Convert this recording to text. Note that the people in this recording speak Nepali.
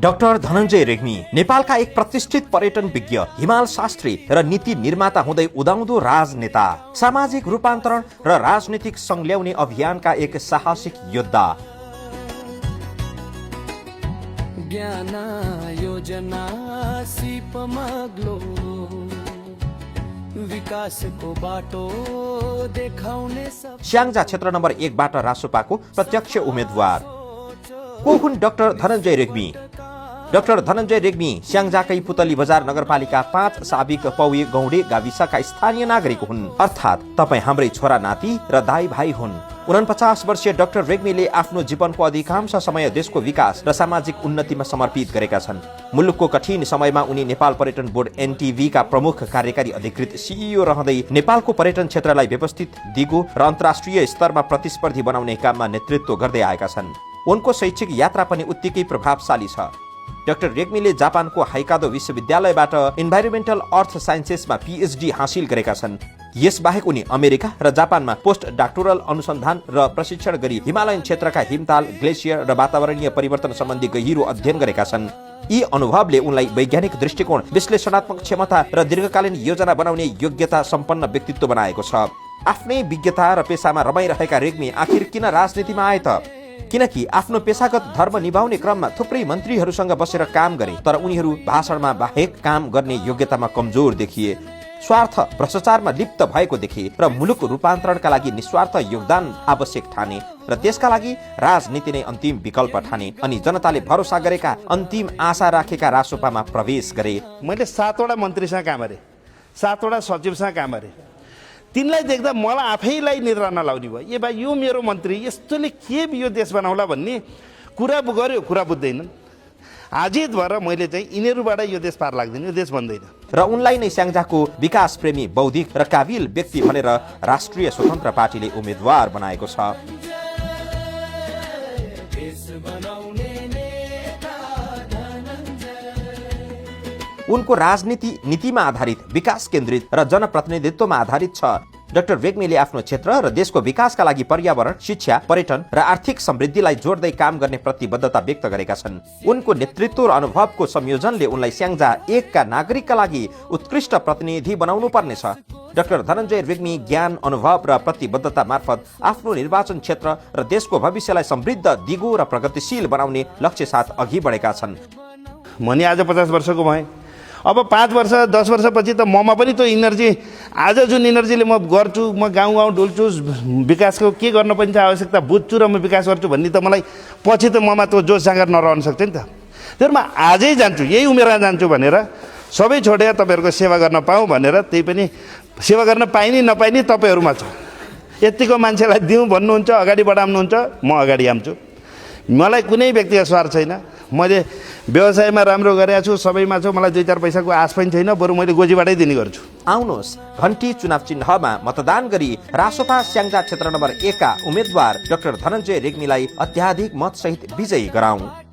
डाक्टर धनञ्जय रेग्मी नेपालका एक प्रतिष्ठित पर्यटन विज्ञ, हिमाल शास्त्री र नीति निर्माता हुँदै उदाउँदो राजनेता, सामाजिक रूपान्तरण र राजनीतिक संल्याउने अभियानका एक साहसिक योद्धा। ज्ञान योजना सिपमग्लो विकासको बाटो देखाउने स्याङ्जा क्षेत्र नम्बर 1 बाट रासोपाको प्रत्यक्ष उम्मेद्वार को हुन् डाक्टर धनञ्जय रेग्मी। डाक्टर धनञ्जय रेग्मी स्याङ्जाकै पुतली बजार नगरपालिका 5 साबिक पौवे गौडे गाविसका स्थानीय नागरिक हुन्, अर्थात् तपाईँ हाम्रै छोरा नाति र दाइ भाइ हुन्। 49 वर्षीय डाक्टर रेग्मीले आफ्नो जीवनको अधिकांश समय देशको विकास र सामाजिक उन्नतिमा समर्पित गरेका छन्। मुलुकको कठिन समयमा उनी नेपाल पर्यटन बोर्ड NTV का प्रमुख कार्यकारी अधिकृत CEO रहँदै नेपालको पर्यटन क्षेत्रलाई व्यवस्थित, दिगो र अन्तर्राष्ट्रिय स्तरमा प्रतिस्पर्धी बनाउने काममा नेतृत्व गर्दै आएका छन्। उनको शैक्षिक यात्रा पनि उत्तिकै प्रभावशाली छ। डाक्टर रेग्मीले जापानको हाइकादो विश्वविद्यालयबाट इन्भाइरोमेन्टल अर्थ साइन्सेसमा PhD हासिल गरेका छन्। यसबाहेक उनी अमेरिका र जापानमा पोस्ट डाक्टोरल अनुसन्धान र प्रशिक्षण गरी हिमालयन क्षेत्रका हिमताल, ग्लेसियर र वातावरणीय परिवर्तन सम्बन्धी गहिरो अध्ययन गरेका छन्। यी अनुभवले उनलाई वैज्ञानिक दृष्टिकोण, विश्लेषणात्मक क्षमता र दीर्घकालीन योजना बनाउने योग्यता सम्पन्न व्यक्तित्व बनाएको छ। आफ्नै विज्ञता र पेसामा रमाइरहेका रेग्मी आखिर किन राजनीतिमा आए त? किनकि आफ्नो पेशागत धर्म निभाउने क्रममा थुप्रै मन्त्रीहरूसँग बसेर काम गरे, तर उनीहरू भाषणमा बाहेक काम गर्ने योग्यतामा कमजोर देखिए। स्वार्थ, भ्रष्टाचारमा लिप्त भएको देखे र मुलुक रूपान्तरणका लागि निस्वार्थ योगदान आवश्यक ठाने र त्यसका लागि राजनीति नै अन्तिम विकल्प ठाने अनि जनताले भरोसा गरेका, अन्तिम आशा राखेका रासोपामा प्रवेश गरे। मैले 7 वटा मन्त्रीसँग काम गरेँ, 7 वटा सचिवसँग काम गरेँ। तिनलाई देख्दा मलाई आफैलाई निद्रा नलाउने भयो। ए भाइ, यो मेरो मन्त्री यस्तोले के यो देश बनाउला भन्ने कुरा गर्यो, कुरा बुझ्दैनन्। आजित भएर मैले चाहिँ यिनीहरूबाट यो देश पार लाग्दैन, यो देश बन्दैन। र उनलाई नै स्याङ्जाको विकास प्रेमी, बौद्धिक र काबिल व्यक्ति भनेर राष्ट्रिय स्वतन्त्र पार्टीले उम्मेद्वार बनाएको छ। उनको राजनीति नीतिमा आधारित, विकास केन्द्रित र जनप्रतिनिधित्वमा आधारित छ। डाक्टर रेग्मीले आफ्नो क्षेत्र र देशको विकासका लागि पर्यावरण, शिक्षा, पर्यटन र आर्थिक समृद्धिलाई जोड्दै काम गर्ने प्रतिबद्धता व्यक्त गरेका छन्। उनको नेतृत्व र अनुभवको संयोजनले उनलाई स्याङ्जा 1 का नागरिकका लागि उत्कृष्ट प्रतिनिधि बनाउनु पर्नेछ। डाक्टर धनञ्जय रेग्मी ज्ञान, अनुभव र प्रतिबद्धता मार्फत आफ्नो निर्वाचन क्षेत्र र देशको भविष्यलाई समृद्ध, दिगो र प्रगतिशील बनाउने लक्ष्य साथ अघि बढेका छन्। म नि आज 50 वर्षको भएँ। अब 5 वर्ष 10 वर्षपछि त ममा पनि त्यो इनर्जी, आज जुन इनर्जीले म गर्छु, म गाउँ डुल्छु, विकासको के गर्न पनि आवश्यकता बुझ्छु र म विकास गर्छु भन्ने त मलाई पछि त ममा त्यो जोस जाँगर नरहन सक्छ नि त। तर म आजै जान्छु, यही उमेरमा जान्छु भनेर सबै छोडेर तपाईँहरूको सेवा गर्न पाऊँ भनेर, त्यही पनि सेवा गर्न पाइने नपाइने तपाईँहरूमा छ। यतिको मान्छेलाई दिउँ भन्नुहुन्छ, अगाडि बढाउनुहुन्छ, म अगाडि आउँछु। मलाई कुनै व्यक्तिगत स्वार्थ छैन। मैले व्यवसायमा राम्रो गरेको छु, सबैमा छु, मलाई 2-4 पैसाको आश पनि छैन, बरु मैले गोजीबाटै दिने गर्छु। आउनुहोस्, घण्टी चुनाव चिन्हमा मतदान गरी रासोपा स्याङ्जा क्षेत्र नम्बर 1 का उम्मेद्वार डाक्टर धनञ्जय रेग्मीलाई अत्याधिक मतसहित विजयी गराउँ।